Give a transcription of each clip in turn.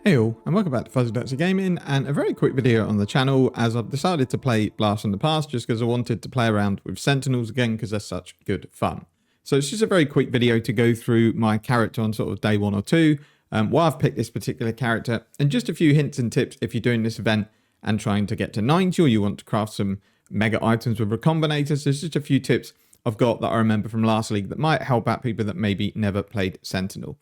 Hey all, and welcome back to Fuzzy Dirty Gaming, and a very quick video on the channel as I've decided to play Blast from the Past just because I wanted to play around with Sentinels again because they're such good fun. So it's just a very quick video to go through my character on sort of day 1 or 2, why I've picked this particular character, and just a few hints and tips if you're doing this event and trying to get to 90 or you want to craft some mega items with recombinators. There's just a few tips I've got that I remember from last league that might help out people that maybe never played Sentinel.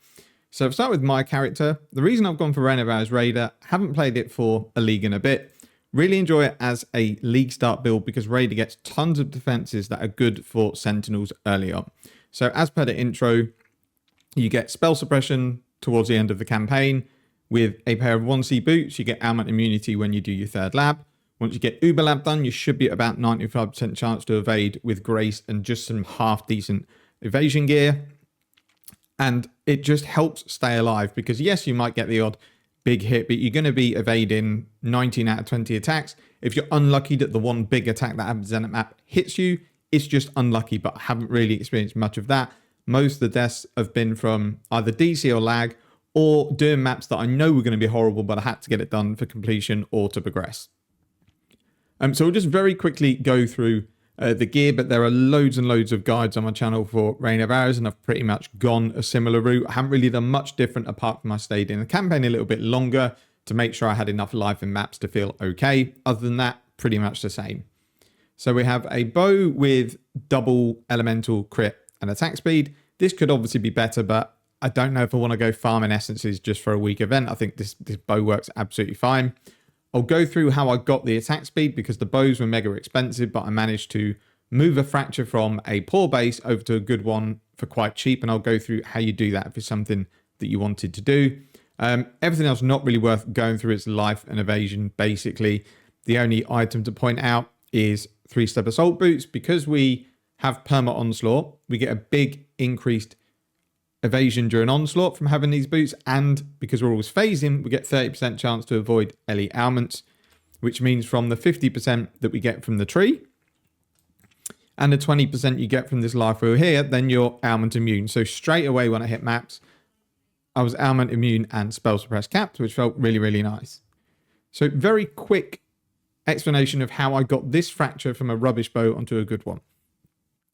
So I'll start with my character. The reason I've gone for Reign of Ours Raider, haven't played it for a league in a bit. Really enjoy it as a league start build because Raider gets tons of defenses that are good for Sentinels early on. So as per the intro, you get spell suppression towards the end of the campaign. With a pair of 1C boots, you get ailment immunity when you do your third lab. Once you get Uber Lab done, you should be at about 95% chance to evade with grace and just some half decent evasion gear. And it just helps stay alive because yes, you might get the odd big hit, but you're going to be evading 19 out of 20 attacks. If you're unlucky that the one big attack that happens on the map hits you, it's just unlucky, but I haven't really experienced much of that. Most of the deaths have been from either DC or lag or doing maps that I know were going to be horrible, but I had to get it done for completion or to progress. So we'll just very quickly go through the gear, but there are loads and loads of guides on my channel for Reign of Ours, and I've pretty much gone a similar route. I haven't really done much different apart from I stayed in the campaign a little bit longer to make sure I had enough life in maps to feel okay. Other than that, pretty much the same. So we have a bow with double elemental crit and attack speed. This could obviously be better, but I don't know if I want to go farming essences just for a week event. I think this bow works absolutely fine. I'll go through how I got the attack speed because the bows were mega expensive, but I managed to move a fracture from a poor base over to a good one for quite cheap. And I'll go through how you do that if it's something that you wanted to do. Everything else not really worth going through. It's life and evasion, basically. The only item to point out is 3-step assault boots. Because we have perma onslaught, we get a big increased evasion during onslaught from having these boots, and because we're always phasing, we get 30% chance to avoid LE ailments, which means from the 50% that we get from the tree and the 20% you get from this life wheel here, then you're ailment immune. So straight away when I hit maps, I was ailment immune and spell suppress capped, which felt really, really nice. So very quick explanation of how I got this fracture from a rubbish bow onto a good one.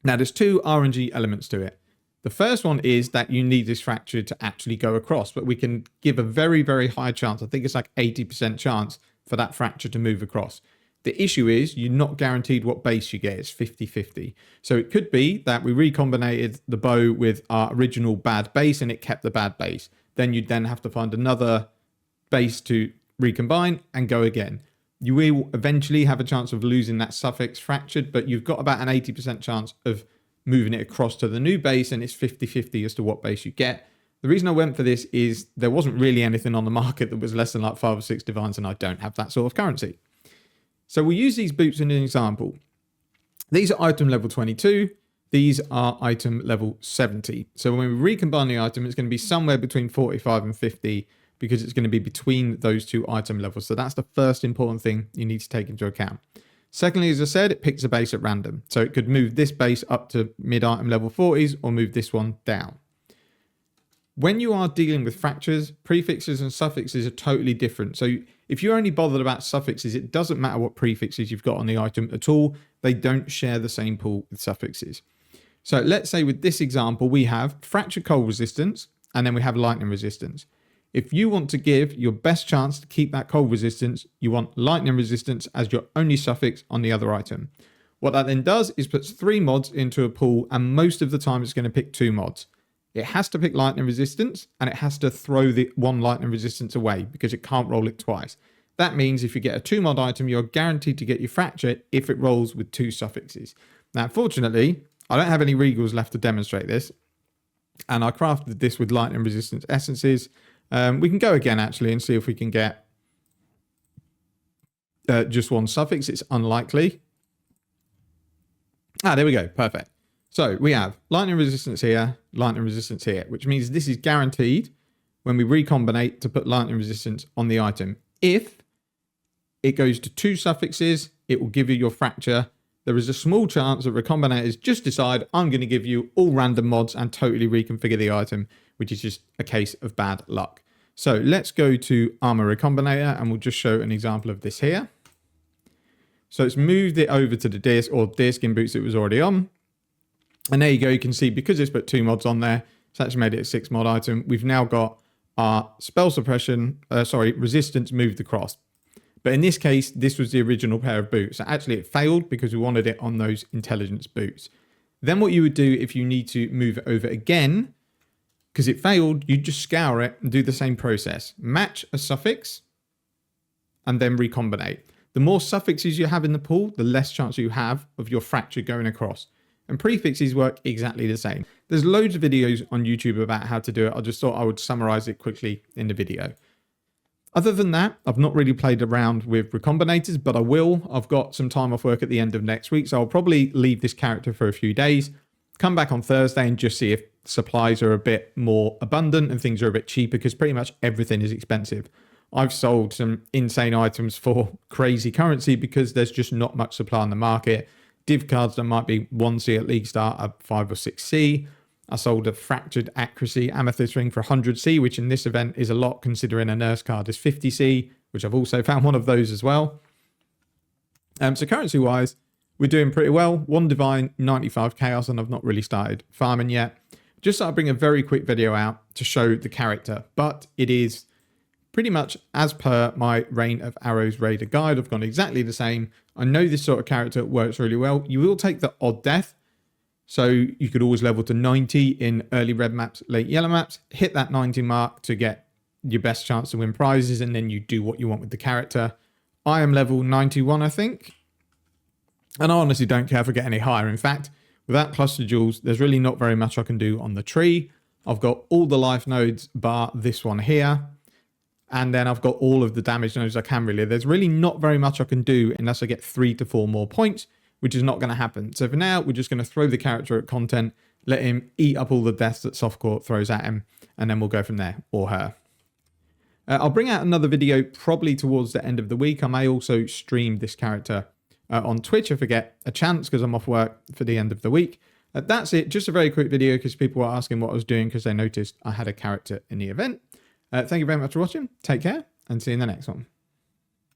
Now there's two RNG elements to it. The first one is that you need this fracture to actually go across, but we can give a very, very high chance. I think it's like 80% chance for that fracture to move across. The issue is you're not guaranteed what base you get. It's 50-50. So it could be that we recombinated the bow with our original bad base and it kept the bad base. Then you'd then have to find another base to recombine and go again. You will eventually have a chance of losing that suffix fractured, but you've got about an 80% chance of moving it across to the new base, and it's 50-50 as to what base you get. The reason I went for this is there wasn't really anything on the market that was less than like 5 or 6 divines, and I don't have that sort of currency. So we'll use these boots in an example. These are item level 22. These are item level 70. So when we recombine the item, it's going to be somewhere between 45 and 50 because it's going to be between those two item levels. So that's the first important thing you need to take into account. Secondly, as I said, it picks a base at random. So it could move this base up to mid-item level 40s or move this one down. When you are dealing with fractures, prefixes and suffixes are totally different. So if you're only bothered about suffixes, it doesn't matter what prefixes you've got on the item at all. They don't share the same pool with suffixes. So let's say with this example, we have fracture cold resistance and then we have lightning resistance. If you want to give your best chance to keep that cold resistance, you want lightning resistance as your only suffix on the other item. What that then does is puts 3 mods into a pool, and most of the time it's going to pick 2 mods. It has to pick lightning resistance and it has to throw the one lightning resistance away because it can't roll it twice. That means if you get a 2 mod item, you're guaranteed to get your fracture if it rolls with 2 suffixes. Now, unfortunately, I don't have any regals left to demonstrate this, and I crafted this with lightning resistance essences. We can go again actually and see if we can get just one suffix. It's unlikely. There we go. Perfect. So we have lightning resistance here, which means this is guaranteed when we recombinate to put lightning resistance on the item. If it goes to 2 suffixes, it will give you your fracture. There is a small chance that recombinators just decide, I'm going to give you all random mods and totally reconfigure the item, which is just a case of bad luck. So let's go to Armor Recombinator and we'll just show an example of this here. So it's moved it over to the deerskin boots it was already on. And there you go. You can see because it's put 2 mods on there, it's actually made it a 6 mod item. We've now got our spell suppression, resistance moved across. But in this case, this was the original pair of boots. So actually it failed because we wanted it on those intelligence boots. Then what you would do if you need to move it over again, because it failed, you just scour it and do the same process. Match a suffix and then recombinate. The more suffixes you have in the pool, the less chance you have of your fracture going across. And prefixes work exactly the same. There's loads of videos on YouTube about how to do it. I just thought I would summarize it quickly in the video. Other than that, I've not really played around with recombinators, but I will. I've got some time off work at the end of next week, so I'll probably leave this character for a few days, come back on Thursday and just see if supplies are a bit more abundant and things are a bit cheaper, because pretty much everything is expensive. I've sold some insane items for crazy currency because there's just not much supply on the market. Div cards that might be 1C at League Start at 5 or 6C. I sold a Fractured Accuracy Amethyst Ring for 100C, which in this event is a lot considering a Nurse card is 50C, which I've also found one of those as well. So currency-wise, we're doing pretty well. 1 Divine, 95 Chaos, and I've not really started farming yet. Just thought I'd bring a very quick video out to show the character, but it is pretty much as per my Reign of Arrows Raider guide. I've gone exactly the same. I know this sort of character works really well. You will take the odd death. So you could always level to 90 in early red maps, late yellow maps, hit that 90 mark to get your best chance to win prizes, and then you do what you want with the character. I am level 91, I think. And I honestly don't care if I get any higher. In fact, without cluster jewels, there's really not very much I can do on the tree. I've got all the life nodes bar this one here. And then I've got all of the damage nodes I can really. There's really not very much I can do unless I get 3 to 4 more points, which is not going to happen. So for now, we're just going to throw the character at content, let him eat up all the deaths that Softcore throws at him, and then we'll go from there, or her. I'll bring out another video probably towards the end of the week. I may also stream this character on Twitch if I get a chance, because I'm off work for the end of the week. That's it. Just a very quick video because people were asking what I was doing because they noticed I had a character in the event. Thank you very much for watching. Take care and see you in the next one.